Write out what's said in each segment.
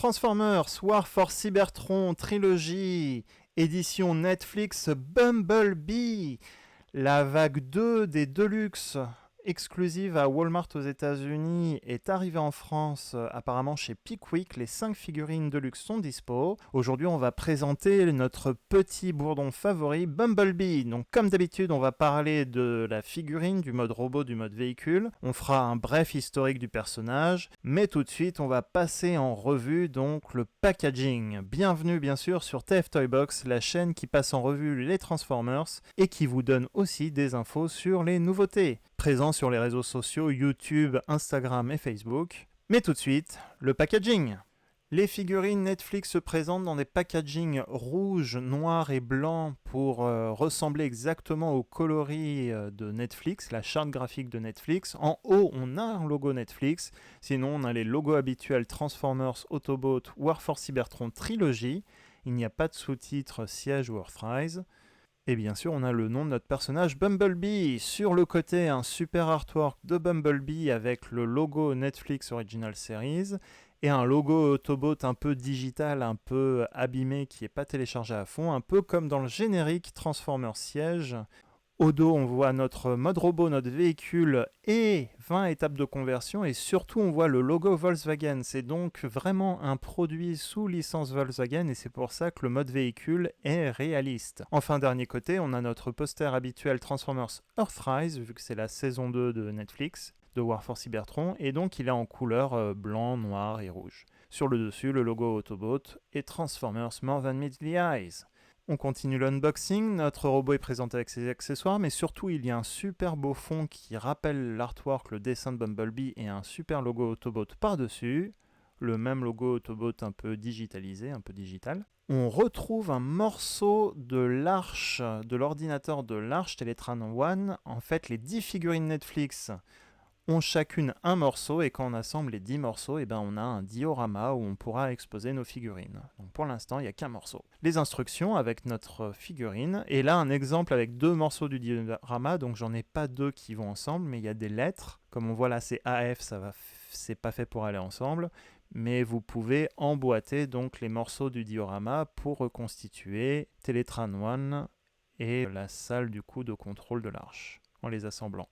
Transformers War for Cybertron Trilogy, édition Netflix Bumblebee, la vague 2 des Deluxe exclusive à Walmart aux États-Unis est arrivée en France apparemment chez Pickwick. Les 5 figurines Deluxe sont dispo. Aujourd'hui, on va présenter notre petit bourdon favori, Bumblebee. Donc, comme d'habitude, on va parler de la figurine, du mode robot, du mode véhicule. On fera un bref historique du personnage. Mais tout de suite, on va passer en revue donc le packaging. Bienvenue bien sûr sur TF Toy Box, la chaîne qui passe en revue les Transformers et qui vous donne aussi des infos sur les nouveautés. Présent sur les réseaux sociaux YouTube, Instagram et Facebook. Mais tout de suite, le packaging. Les figurines Netflix se présentent dans des packagings rouge, noir et blanc pour ressembler exactement au coloris de Netflix, la charte graphique de Netflix. En haut, on a un logo Netflix. Sinon, on a les logos habituels Transformers, Autobot, War for Cybertron Trilogy. Il n'y a pas de sous-titres Siege ou Earthrise. Et bien sûr, on a le nom de notre personnage Bumblebee. Sur le côté, un super artwork de Bumblebee avec le logo Netflix Original Series et un logo Autobot un peu digital, un peu abîmé qui n'est pas téléchargé à fond, un peu comme dans le générique Transformers Siege. Au dos, on voit notre mode robot, notre véhicule et 20 étapes de conversion. Et surtout, on voit le logo Volkswagen. C'est donc vraiment un produit sous licence Volkswagen et c'est pour ça que le mode véhicule est réaliste. Enfin, dernier côté, on a notre poster habituel Transformers Earthrise, vu que c'est la saison 2 de Netflix, de War for Cybertron. Et donc, il est en couleur blanc, noir et rouge. Sur le dessus, le logo Autobot et Transformers More Than Meets the Eyes. On continue l'unboxing, notre robot est présenté avec ses accessoires, mais surtout il y a un super beau fond qui rappelle l'artwork, le dessin de Bumblebee et un super logo Autobot par-dessus, le même logo Autobot un peu digitalisé, un peu digital. On retrouve un morceau de l'arche, de l'ordinateur de l'arche Teletran One. En fait, les 10 figurines Netflix ont chacune un morceau et quand on assemble les 10 morceaux, on a un diorama où on pourra exposer nos figurines. Donc pour l'instant, il n'y a qu'un morceau. Les instructions avec notre figurine, et là un exemple avec 2 morceaux du diorama, donc j'en ai pas 2 qui vont ensemble, mais il y a des lettres. Comme on voit là, c'est AF, c'est pas fait pour aller ensemble, mais vous pouvez emboîter donc les morceaux du diorama pour reconstituer Teletran One et la salle du coup de contrôle de l'arche en les assemblant.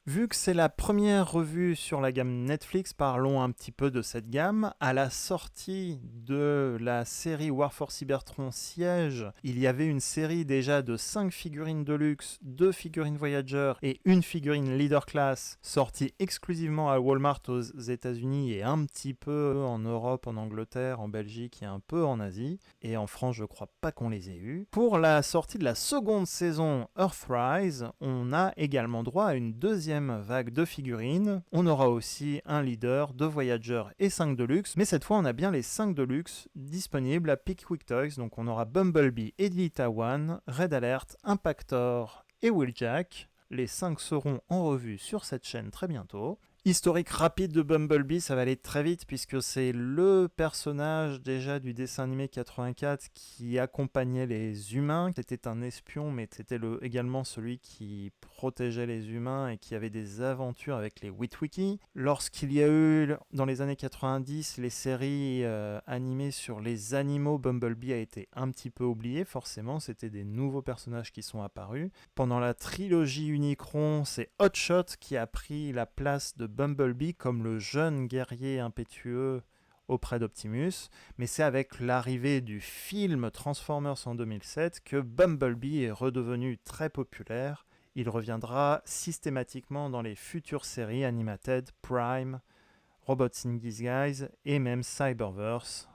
Vu que c'est la première revue sur la gamme Netflix, parlons un petit peu de cette gamme. À la sortie de la série War for Cybertron Siege, il y avait une série déjà de 5 figurines Deluxe, 2 figurines Voyager et une figurine Leader Class sortie exclusivement à Walmart aux États-Unis et un petit peu en Europe, en Angleterre, en Belgique et un peu en Asie. Et en France, je crois pas qu'on les ait eus. Pour la sortie de la seconde saison Earthrise, on a également droit à une deuxième vague de figurines. On aura aussi un leader, 2 Voyager et 5 Deluxe, mais cette fois on a bien les 5 Deluxe disponibles à Pickwick Toys. Donc on aura Bumblebee, Edita One, Red Alert, Impactor et Wheeljack. Les 5 seront en revue sur cette chaîne très bientôt. Historique rapide de Bumblebee, ça va aller très vite puisque c'est le personnage déjà du dessin animé 84 qui accompagnait les humains. C'était un espion, mais c'était également celui qui protégeait les humains et qui avait des aventures avec les Witwicky. Lorsqu'il y a eu, dans les années 90, les séries animées sur les animaux, Bumblebee a été un petit peu oublié, forcément, c'était des nouveaux personnages qui sont apparus. Pendant la trilogie Unicron, c'est Hotshot qui a pris la place de Bumblebee comme le jeune guerrier impétueux auprès d'Optimus, mais c'est avec l'arrivée du film Transformers en 2007 que Bumblebee est redevenu très populaire. Il reviendra systématiquement dans les futures séries Animated, Prime, Robots in Disguise et même Cyberverse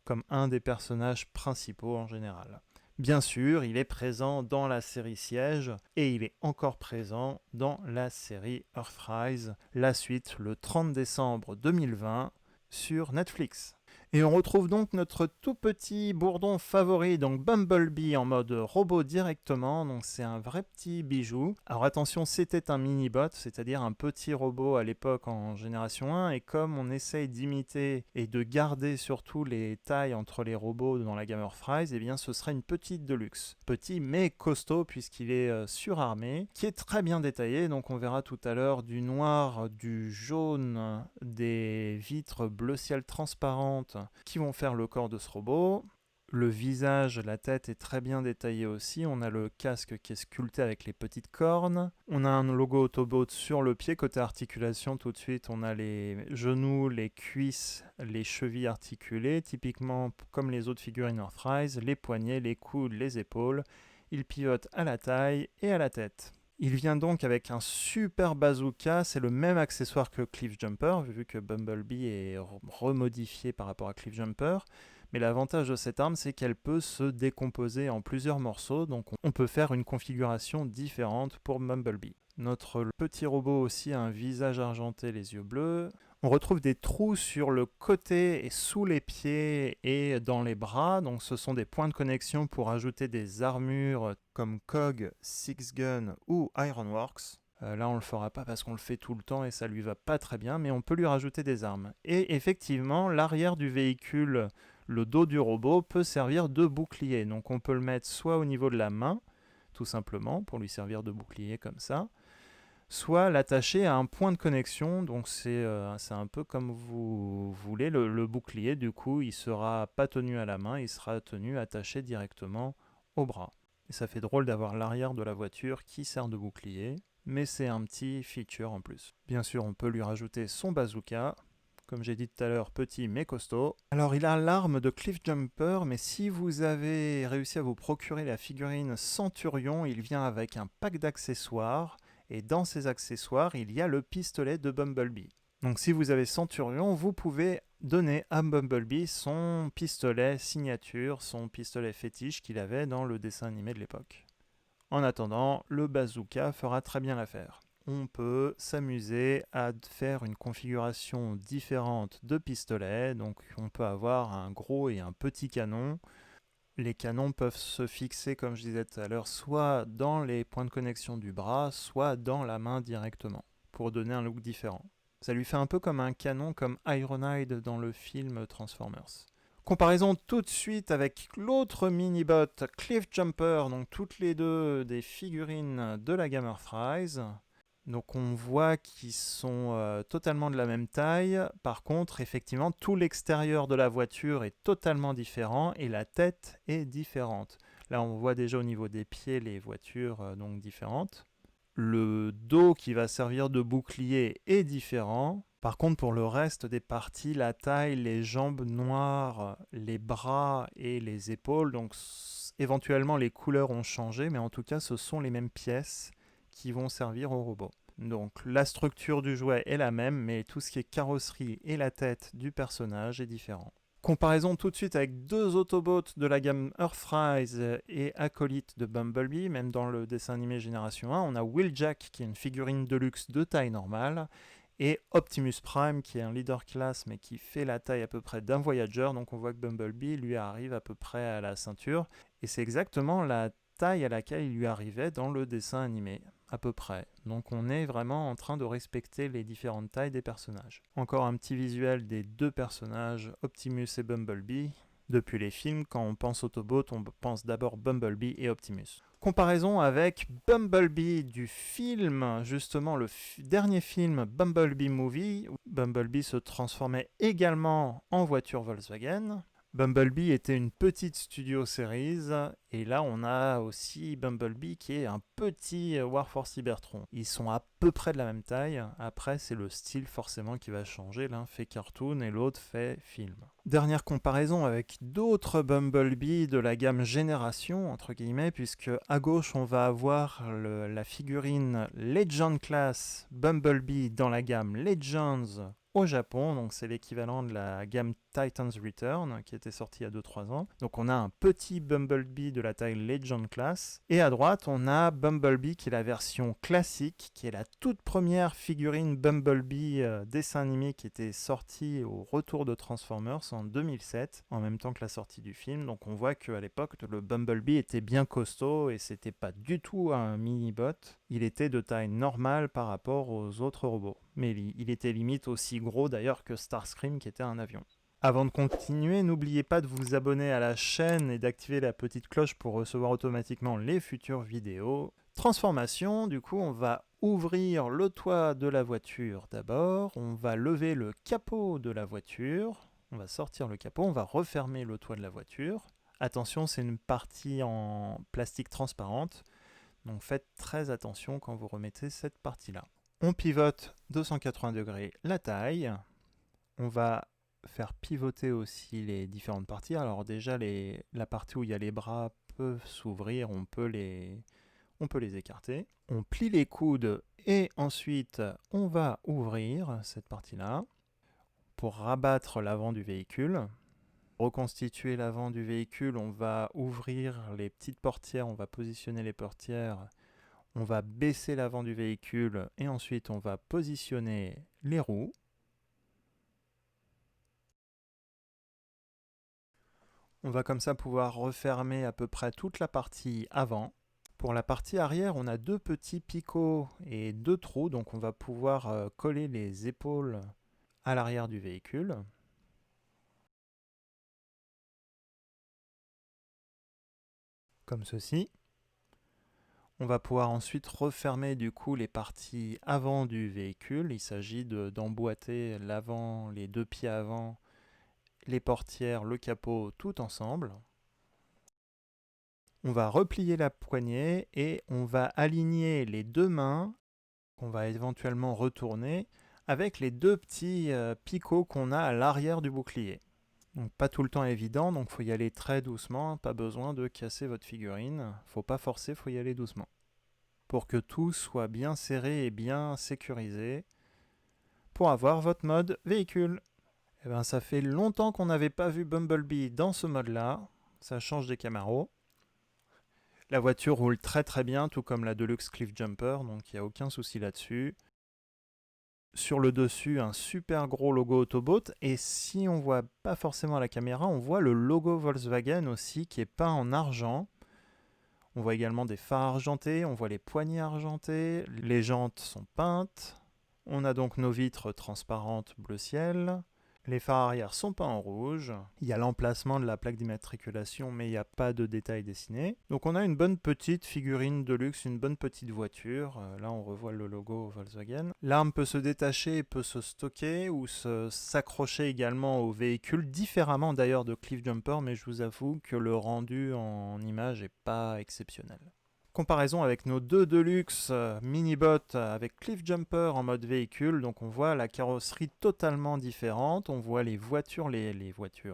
comme un des personnages principaux en général. Bien sûr, il est présent dans la série Siege et il est encore présent dans la série Earthrise, la suite le 30 décembre 2020 sur Netflix. Et on retrouve donc notre tout petit bourdon favori, donc Bumblebee en mode robot directement, donc c'est un vrai petit bijou. Alors attention, c'était un mini-bot, c'est-à-dire un petit robot à l'époque en génération 1, et comme on essaye d'imiter et de garder surtout les tailles entre les robots dans la gamme Earthrise, eh bien ce serait une petite Deluxe. Petit mais costaud puisqu'il est surarmé, qui est très bien détaillé, donc on verra tout à l'heure du noir, du jaune, des vitres bleu ciel transparentes qui vont faire le corps de ce robot. Le visage, la tête est très bien détaillé aussi. On a le casque qui est sculpté avec les petites cornes. On a un logo Autobot sur le pied. Côté articulation, tout de suite, on a les genoux, les cuisses, les chevilles articulées, typiquement comme les autres figurines Earthrise, les poignets, les coudes, les épaules. Il pivote à la taille et à la tête. Il vient donc avec un super bazooka, c'est le même accessoire que Cliff Jumper, vu que Bumblebee est remodifié par rapport à Cliff Jumper. Mais l'avantage de cette arme, c'est qu'elle peut se décomposer en plusieurs morceaux, donc on peut faire une configuration différente pour Bumblebee. Notre petit robot aussi a un visage argenté, les yeux bleus. On retrouve des trous sur le côté et sous les pieds et dans les bras, donc ce sont des points de connexion pour ajouter des armures comme Cog, Six Gun ou Ironworks. Là on le fera pas parce qu'on le fait tout le temps et ça lui va pas très bien, mais on peut lui rajouter des armes. Et effectivement, l'arrière du véhicule, le dos du robot, peut servir de bouclier, donc on peut le mettre soit au niveau de la main, tout simplement, pour lui servir de bouclier comme ça, soit l'attacher à un point de connexion, donc c'est un peu comme vous voulez, le bouclier, du coup il sera pas tenu à la main, il sera tenu attaché directement au bras. Et ça fait drôle d'avoir l'arrière de la voiture qui sert de bouclier, mais c'est un petit feature en plus. Bien sûr on peut lui rajouter son bazooka, comme j'ai dit tout à l'heure, petit mais costaud. Alors il a l'arme de Cliff Jumper, mais si vous avez réussi à vous procurer la figurine Centurion, il vient avec un pack d'accessoires, et dans ces accessoires, il y a le pistolet de Bumblebee. Donc si vous avez Centurion, vous pouvez donner à Bumblebee son pistolet signature, son pistolet fétiche qu'il avait dans le dessin animé de l'époque. En attendant, le bazooka fera très bien l'affaire. On peut s'amuser à faire une configuration différente de pistolets, donc on peut avoir un gros et un petit canon. Les canons peuvent se fixer, comme je disais tout à l'heure, soit dans les points de connexion du bras, soit dans la main directement, pour donner un look différent. Ça lui fait un peu comme un canon comme Ironhide dans le film Transformers. Comparaison tout de suite avec l'autre mini-bot Cliff Jumper, donc toutes les deux des figurines de la gamme Earthrise. Donc on voit qu'ils sont totalement de la même taille. Par contre, effectivement, tout l'extérieur de la voiture est totalement différent et la tête est différente. Là, on voit déjà au niveau des pieds les voitures donc différentes. Le dos qui va servir de bouclier est différent. Par contre, pour le reste des parties, la taille, les jambes noires, les bras et les épaules, donc éventuellement les couleurs ont changé, mais en tout cas, ce sont les mêmes pièces qui vont servir au robot. Donc la structure du jouet est la même, mais tout ce qui est carrosserie et la tête du personnage est différent. Comparaison tout de suite avec deux Autobots de la gamme Earthrise et Acolyte de Bumblebee, même dans le dessin animé Génération 1, on a Wheeljack qui est une figurine de luxe de taille normale, et Optimus Prime qui est un leader class mais qui fait la taille à peu près d'un Voyager, donc on voit que Bumblebee lui arrive à peu près à la ceinture, et c'est exactement la taille à laquelle il lui arrivait dans le dessin animé, à peu près. Donc on est vraiment en train de respecter les différentes tailles des personnages. Encore un petit visuel des deux personnages, Optimus et Bumblebee. Depuis les films, quand on pense Autobot, on pense d'abord Bumblebee et Optimus. Comparaison avec Bumblebee du film, justement le dernier film Bumblebee Movie, où Bumblebee se transformait également en voiture Volkswagen. Bumblebee était une petite studio series, et là on a aussi Bumblebee qui est un petit Warforce Cybertron. Ils sont à peu près de la même taille, après c'est le style forcément qui va changer, l'un fait cartoon et l'autre fait film. Dernière comparaison avec d'autres Bumblebee de la gamme Génération, entre guillemets, puisque à gauche on va avoir la figurine Legend Class Bumblebee dans la gamme Legends au Japon, donc c'est l'équivalent de la gamme Titan's Return, qui était sorti il y a 2-3 ans. Donc on a un petit Bumblebee de la taille Legend Class. Et à droite, on a Bumblebee qui est la version classique, qui est la toute première figurine Bumblebee dessin animé qui était sortie au retour de Transformers en 2007, en même temps que la sortie du film. Donc on voit qu'à l'époque, le Bumblebee était bien costaud et c'était pas du tout un mini-bot. Il était de taille normale par rapport aux autres robots. Mais il était limite aussi gros d'ailleurs que Starscream qui était un avion. Avant de continuer, n'oubliez pas de vous abonner à la chaîne et d'activer la petite cloche pour recevoir automatiquement les futures vidéos. Transformation, du coup, on va ouvrir le toit de la voiture d'abord, on va lever le capot de la voiture, on va sortir le capot, on va refermer le toit de la voiture. Attention, c'est une partie en plastique transparente, donc faites très attention quand vous remettez cette partie-là. On pivote de 180 degrés la taille, on va faire pivoter aussi les différentes parties. Alors déjà, la partie où il y a les bras peuvent s'ouvrir, on peut les écarter. On plie les coudes et ensuite on va ouvrir cette partie-là pour rabattre l'avant du véhicule. Reconstituer l'avant du véhicule, on va ouvrir les petites portières, on va positionner les portières, on va baisser l'avant du véhicule et ensuite on va positionner les roues. On va comme ça pouvoir refermer à peu près toute la partie avant. Pour la partie arrière, on a deux petits picots et deux trous, donc on va pouvoir coller les épaules à l'arrière du véhicule. Comme ceci. On va pouvoir ensuite refermer du coup les parties avant du véhicule. Il s'agit d'emboîter l'avant, les deux pieds avant, les portières, le capot tout ensemble. On va replier la poignée et on va aligner les deux mains qu'on va éventuellement retourner avec les deux petits picots qu'on a à l'arrière du bouclier. Donc pas tout le temps évident, donc faut y aller très doucement, pas besoin de casser votre figurine, faut pas forcer, faut y aller doucement. Pour que tout soit bien serré et bien sécurisé pour avoir votre mode véhicule. Et ben ça fait longtemps qu'on n'avait pas vu Bumblebee dans ce mode-là, ça change des Camaro. La voiture roule très très bien, tout comme la Deluxe Cliff Jumper, donc il n'y a aucun souci là-dessus. Sur le dessus, un super gros logo Autobot, et si on voit pas forcément à la caméra, on voit le logo Volkswagen aussi qui est peint en argent. On voit également des phares argentés, on voit les poignées argentées, les jantes sont peintes. On a donc nos vitres transparentes bleu ciel. Les phares arrière sont peints en rouge. Il y a l'emplacement de la plaque d'immatriculation, mais il n'y a pas de détails dessinés. Donc on a une bonne petite figurine de luxe, une bonne petite voiture. Là on revoit le logo Volkswagen. L'arme peut se détacher et peut se stocker ou s'accrocher également au véhicule, différemment d'ailleurs de Cliff Jumper, mais je vous avoue que le rendu en image n'est pas exceptionnel. Comparaison avec nos deux Deluxe Minibot avec Cliff Jumper en mode véhicule, donc on voit la carrosserie totalement différente, on voit les voitures,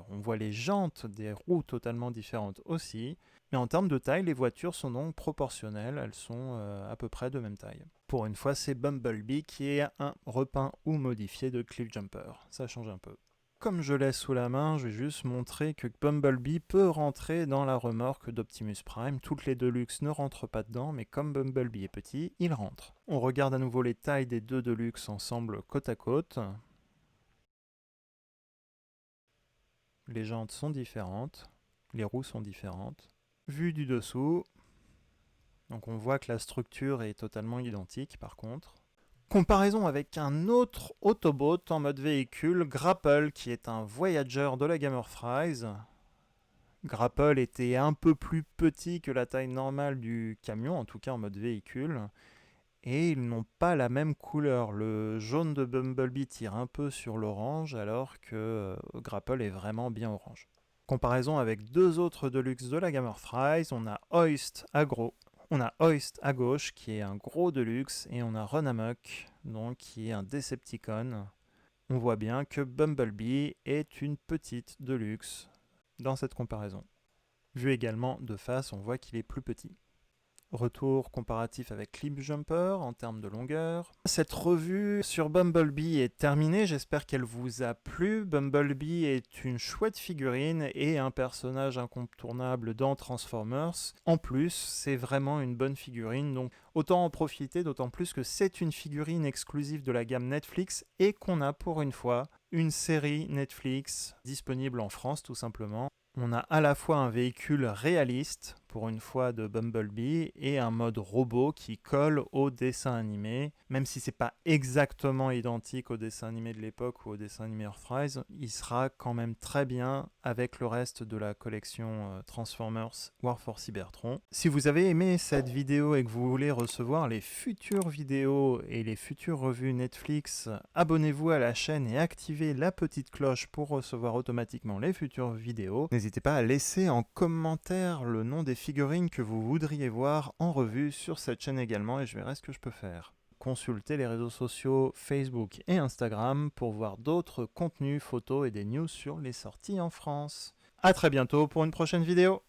on voit les jantes des roues totalement différentes aussi, mais en termes de taille, les voitures sont donc proportionnelles, elles sont à peu près de même taille. Pour une fois, c'est Bumblebee qui est un repeint ou modifié de Cliff Jumper, ça change un peu. Comme je l'ai sous la main, je vais juste montrer que Bumblebee peut rentrer dans la remorque d'Optimus Prime. Toutes les Deluxe ne rentrent pas dedans, mais comme Bumblebee est petit, il rentre. On regarde à nouveau les tailles des deux Deluxe ensemble côte à côte. Les jantes sont différentes, les roues sont différentes. Vue du dessous, donc on voit que la structure est totalement identique par contre. Comparaison avec un autre Autobot en mode véhicule, Grapple, qui est un Voyager de la Gamer Fries. Grapple était un peu plus petit que la taille normale du camion, en tout cas en mode véhicule. Et ils n'ont pas la même couleur. Le jaune de Bumblebee tire un peu sur l'orange, alors que Grapple est vraiment bien orange. Comparaison avec deux autres Deluxe de la Gamer Fries, on a Hoist à gauche qui est un gros Deluxe et on a Run Amok donc qui est un Decepticon. On voit bien que Bumblebee est une petite Deluxe dans cette comparaison. Vu également de face, on voit qu'il est plus petit. retour comparatif avec Clip Jumper en termes de longueur. Cette revue sur Bumblebee est terminée, j'espère qu'elle vous a plu. Bumblebee est une chouette figurine et un personnage incontournable dans Transformers. En plus, c'est vraiment une bonne figurine, donc autant en profiter, d'autant plus que c'est une figurine exclusive de la gamme Netflix et qu'on a pour une fois une série Netflix disponible en France tout simplement. On a à la fois un véhicule réaliste, pour une fois, de Bumblebee, et un mode robot qui colle au dessin animé. Même si c'est pas exactement identique au dessin animé de l'époque ou au dessin animé Earthrise, il sera quand même très bien avec le reste de la collection Transformers War for Cybertron. Si vous avez aimé cette vidéo et que vous voulez recevoir les futures vidéos et les futures revues Netflix, abonnez-vous à la chaîne et activez la petite cloche pour recevoir automatiquement les futures vidéos. N'hésitez pas à laisser en commentaire le nom des figurines que vous voudriez voir en revue sur cette chaîne également et je verrai ce que je peux faire. Consultez les réseaux sociaux Facebook et Instagram pour voir d'autres contenus, photos et des news sur les sorties en France. A très bientôt pour une prochaine vidéo.